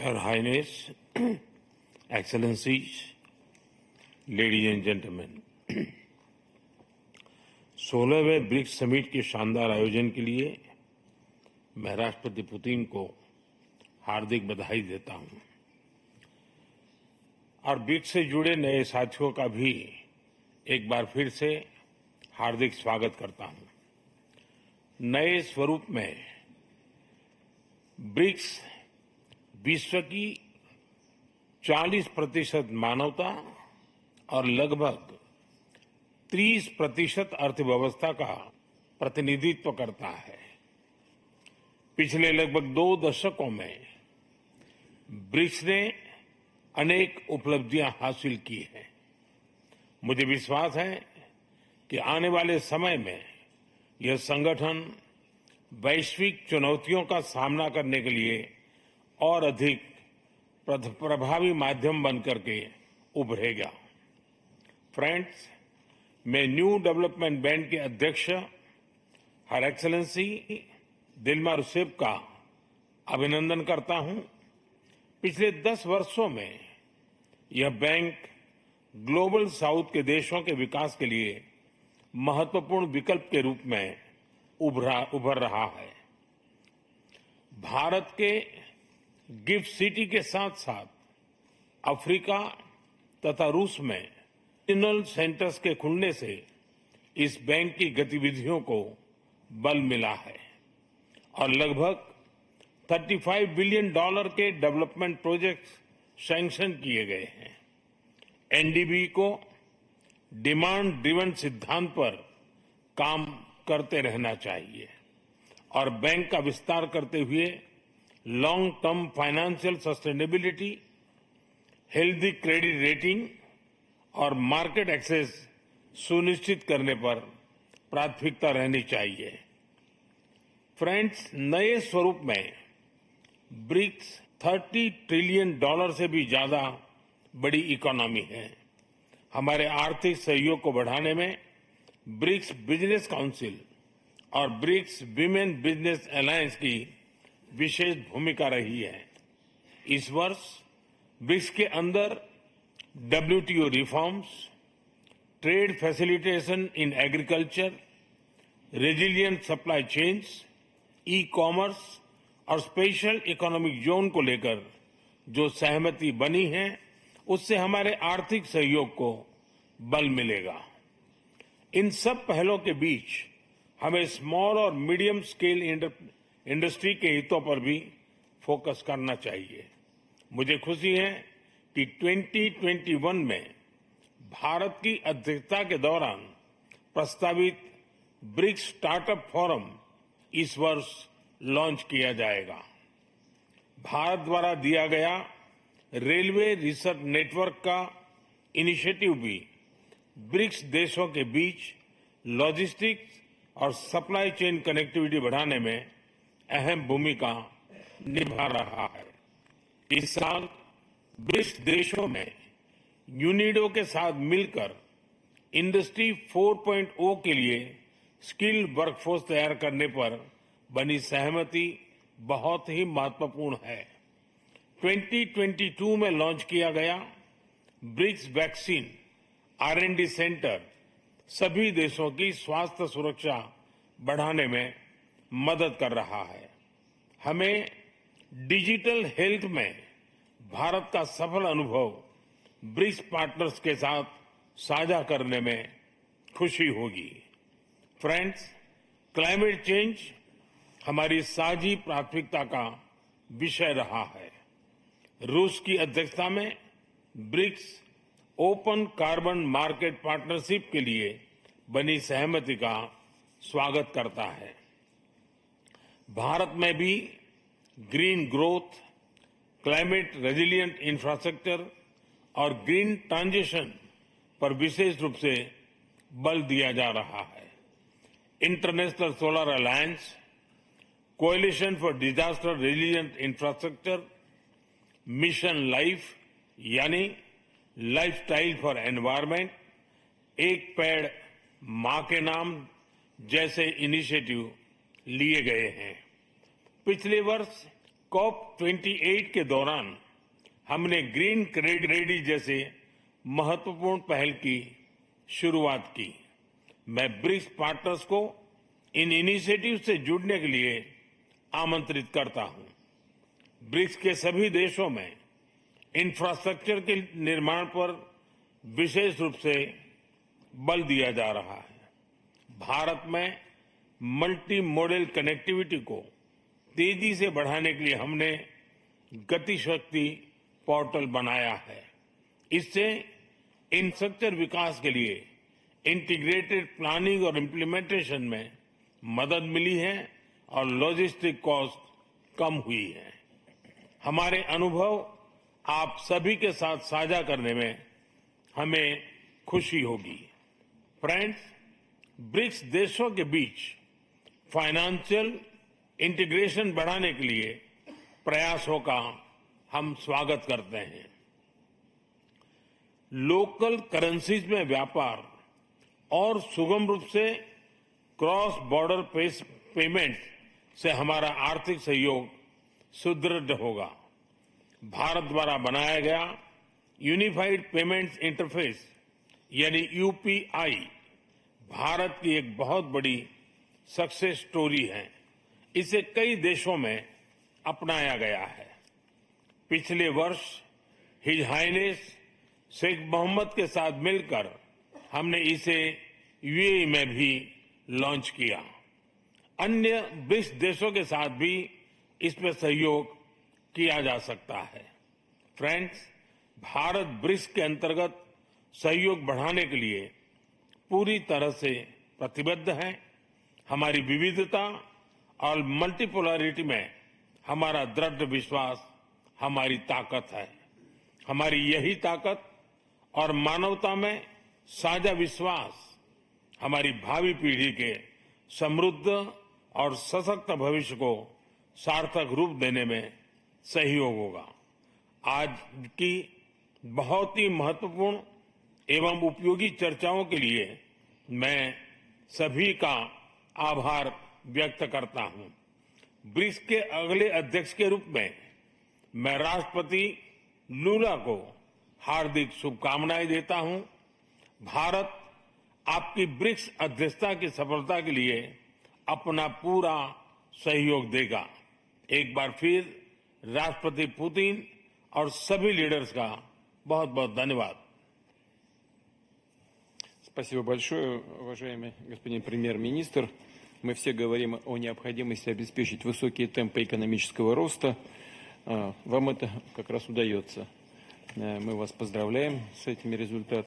Your Highness, Excellencies, ladies and gentlemen, 16वें BRICS summit के शानदार आयोजन के लिए मैं राष्ट्रपति पुतिन को हार्दिक बधाई देता हूं और ब्रिक्स से जुड़े नए साथियों का भी एक बार फिर से हार्दिक स्वागत करता हूं। नए स्वरूप में ब्रिक्स विश्व की 40% मानवता और लगभग 30% अर्थव्यवस्था का प्रतिनिधित्व करता है। पिछले लगभग 2 दशकों में ब्रिक्स ने अनेक उपलब्धियां हासिल की हैं। मुझे विश्वास है कि आने वाले समय में यह संगठन वैश्विक चुनौतियों का सामना करने के लिए और अधिक प्रभावी माध्यम बनकर के उभरेगा। फ्रेंड्स, मैं न्यू डेवलपमेंट बैंक के अध्यक्ष हर एक्सेलेंसी दिल्मा रूसेफ का अभिनंदन करता हूं। पिछले 10 वर्षों में यह बैंक ग्लोबल साउथ के देशों के विकास के लिए महत्वपूर्ण विकल्प के रूप में उभर रहा है। भारत के गिफ्ट सिटी के साथ साथ अफ्रीका तथा रूस में रीजनल सेंटर्स के खुलने से इस बैंक की गतिविधियों को बल मिला है और लगभग $35 बिलियन के डेवलपमेंट प्रोजेक्ट्स सैंक्शन किए गए हैं। एनडीबी को डिमांड ड्रिवन सिद्धांत पर काम करते रहना चाहिए और बैंक का विस्तार करते हुए long term financial sustainability, healthy credit rating और मार्केट एक्सेस सुनिश्चित करने पर प्राथमिकता रहनी चाहिए। फ्रेंड्स, नए स्वरूप में ब्रिक्स $30 ट्रिलियन से भी ज्यादा बड़ी इकोनॉमी है। हमारे आर्थिक सहयोग को बढ़ाने में ब्रिक्स बिजनेस काउंसिल और ब्रिक्स विमेन बिजनेस अलायंस की विशेष भूमिका रही है। इस वर्ष ब्रिक्स के अंदर WTO reforms, trade facilitation in agriculture, resilient supply chains, e commerce और स्पेशल इकोनॉमिक जोन को लेकर जो सहमति बनी है उससे हमारे आर्थिक सहयोग को बल मिलेगा। इन सब पहलों के बीच हमें स्मॉल और मीडियम स्केल इंडस्ट्री के हितों पर भी फोकस करना चाहिए। मुझे खुशी है कि 2021 में भारत की अध्यक्षता के दौरान प्रस्तावित ब्रिक्स स्टार्टअप फोरम इस वर्ष लॉन्च किया जाएगा। भारत द्वारा दिया गया रेलवे रिसर्च नेटवर्क का इनिशिएटिव भी ब्रिक्स देशों के बीच लॉजिस्टिक्स और सप्लाई चेन कनेक्टिविटी बढ़ाने में अहम भूमिका निभा रहा है। इस साल ब्रिक्स देशों में यूनिडो के साथ मिलकर इंडस्ट्री 4.0 के लिए स्किल्ड वर्कफोर्स तैयार करने पर बनी सहमति बहुत ही महत्वपूर्ण है। 2022 में लॉन्च किया गया ब्रिक्स वैक्सीन R&D सेंटर सभी देशों की स्वास्थ्य सुरक्षा बढ़ाने में मदद कर रहा है। हमें डिजिटल हेल्थ में भारत का सफल अनुभव ब्रिक्स पार्टनर्स के साथ साझा करने में खुशी होगी। फ्रेंड्स, क्लाइमेट चेंज हमारी साझी प्राथमिकता का विषय रहा है। रूस की अध्यक्षता में BRICS open carbon market partnership के लिए बनी सहमति का स्वागत करता है। भारत में भी green growth, climate resilient infrastructure और ग्रीन ट्रांजिशन पर विशेष रूप से बल दिया जा रहा है। International solar alliance, coalition for disaster resilient infrastructure, mission life यानी लाइफस्टाइल फॉर एनवायरमेंट, एक पेड़ मां के नाम जैसे इनिशिएटिव लिए गए हैं। पिछले वर्ष COP28 के दौरान हमने ग्रीन क्रेडिट जैसे महत्वपूर्ण पहल की शुरुआत की। मैं ब्रिक्स पार्टनर्स को इन इनिशिएटिव से जुड़ने के लिए आमंत्रित करता हूं। ब्रिक्स के सभी देशों में इंफ्रास्ट्रक्चर के निर्माण पर विशेष रूप से बल दिया जा रहा है। भारत में मल्टी मॉडल कनेक्टिविटी को तेजी से बढ़ाने के लिए हमने गति शक्ति पोर्टल बनाया है। इससे इंफ्रास्ट्रक्चर विकास के लिए इंटीग्रेटेड प्लानिंग और इम्प्लीमेंटेशन में मदद मिली है और लॉजिस्टिक कॉस्ट कम हुई है। हमारे अनुभव आप सभी के साथ साझा करने में हमें खुशी होगी। फ्रेंड्स, ब्रिक्स देशों के बीच फाइनेंशियल इंटीग्रेशन बढ़ाने के लिए प्रयासों का हम स्वागत करते हैं। लोकल करेंसीज में व्यापार और सुगम रूप से क्रॉस बॉर्डर पेमेंट से हमारा आर्थिक सहयोग सुदृढ़ होगा। भारत द्वारा बनाया गया यूनिफाइड पेमेंट्स इंटरफेस यानी यूपीआई भारत की एक बहुत बड़ी सक्सेस स्टोरी है। इसे कई देशों में अपनाया गया है। पिछले वर्ष हिज हाइनेस शेख मोहम्मद के साथ मिलकर हमने इसे यूएई में भी लॉन्च किया। अन्य ब्रिक्स देशों के साथ भी इसमें सहयोग किया जा सकता है। फ्रेंड्स, भारत ब्रिक्स के अंतर्गत सहयोग बढ़ाने के लिए पूरी तरह से प्रतिबद्ध है। हमारी विविधता और मल्टीपोलरिटी में हमारा दृढ़ विश्वास हमारी ताकत है। हमारी यही ताकत और मानवता में साझा विश्वास हमारी भावी पीढ़ी के समृद्ध और सशक्त भविष्य को सार्थक रूप देने में सहयोग होगा। आज की बहुत ही महत्वपूर्ण एवं उपयोगी चर्चाओं के लिए मैं सभी का आभार व्यक्त करता हूं। ब्रिक्स के अगले अध्यक्ष के रूप में मैं राष्ट्रपति लूला को हार्दिक शुभकामनाएं देता हूं। भारत आपकी ब्रिक्स अध्यक्षता की सफलता के लिए अपना पूरा सहयोग देगा। एक बार फिर राष्ट्रपति पुतिन और सभी लीडर्स का बहुत बहुत धन्यवाद। Спасибо большое, уважаемый господин премьер-министр. Мы все говорим о необходимости обеспечить высокие темпы экономического роста. Вам это как раз удается. Мы вас поздравляем с этими результатами.